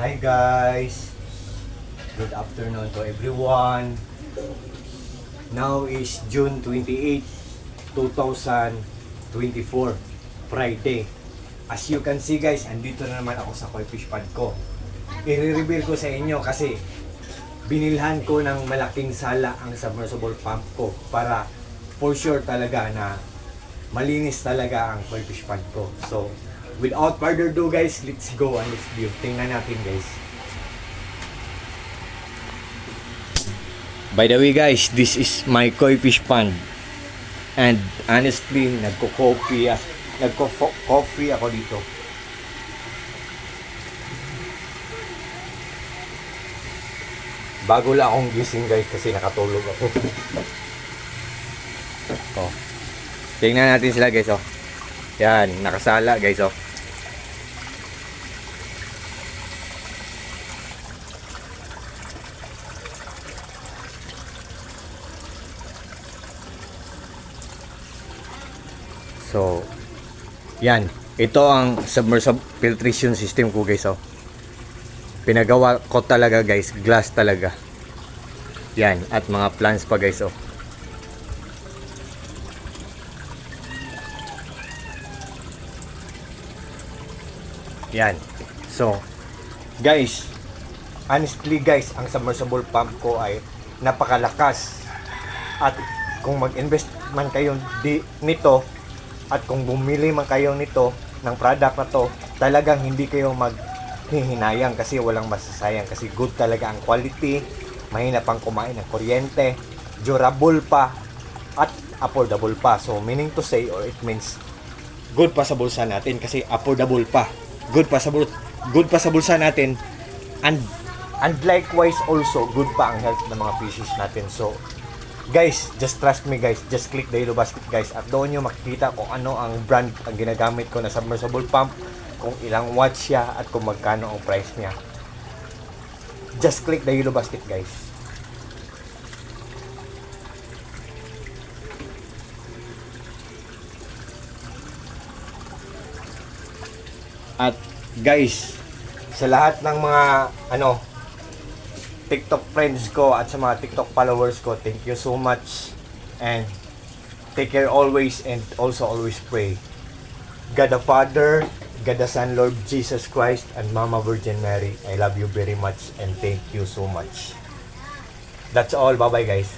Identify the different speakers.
Speaker 1: Hi guys, good afternoon to everyone. Now is June 28, 2024, Friday. As you can see guys, andito na naman ako sa koi fish pond ko. I-reveal ko sa inyo kasi binilhan ko ng malaking sala ang submersible pump ko para for sure talaga na malinis talaga ang koi fish pond ko. So, without further ado guys, let's go and let's view. Tingnan natin guys. By the way guys, this is my koi fish pond. And honestly, nagko-coffee ako dito. Bago lang akong gising guys kasi nakatulog ako. Oh. Tingnan natin sila guys oh. Yan, nakasala guys oh. So, yan. Ito ang submersible filtration system ko guys oh. Pinagawa ko talaga guys, glass talaga. Yan, at mga plants pa guys oh. Yan. So, guys, honestly guys, ang submersible pump ko ay napakalakas. At kung mag-invest man kayo nito at kung bumili man kayo nito ng product na to, talagang hindi kayo maghihinayang kasi walang masasayang kasi good talaga ang quality, mahina pang kumain ng kuryente, durable pa at affordable pa. So, meaning to say or it means good pa sa bulsa natin kasi affordable pa. Good pa sa bulsa natin and likewise also good pa ang health ng mga fishes natin. So guys, just trust me guys, just click the yellow basket guys at doon nyo makikita kung ano ang brand ang ginagamit ko na submersible pump, kung ilang watts siya at kung magkano ang price niya. Just click the yellow basket guys. At guys, sa lahat ng mga TikTok friends ko at sa mga TikTok followers ko, thank you so much and take care always and also always pray. God the Father, God the Son, Lord Jesus Christ and Mama Virgin Mary, I love you very much and thank you so much. That's all. Bye bye guys.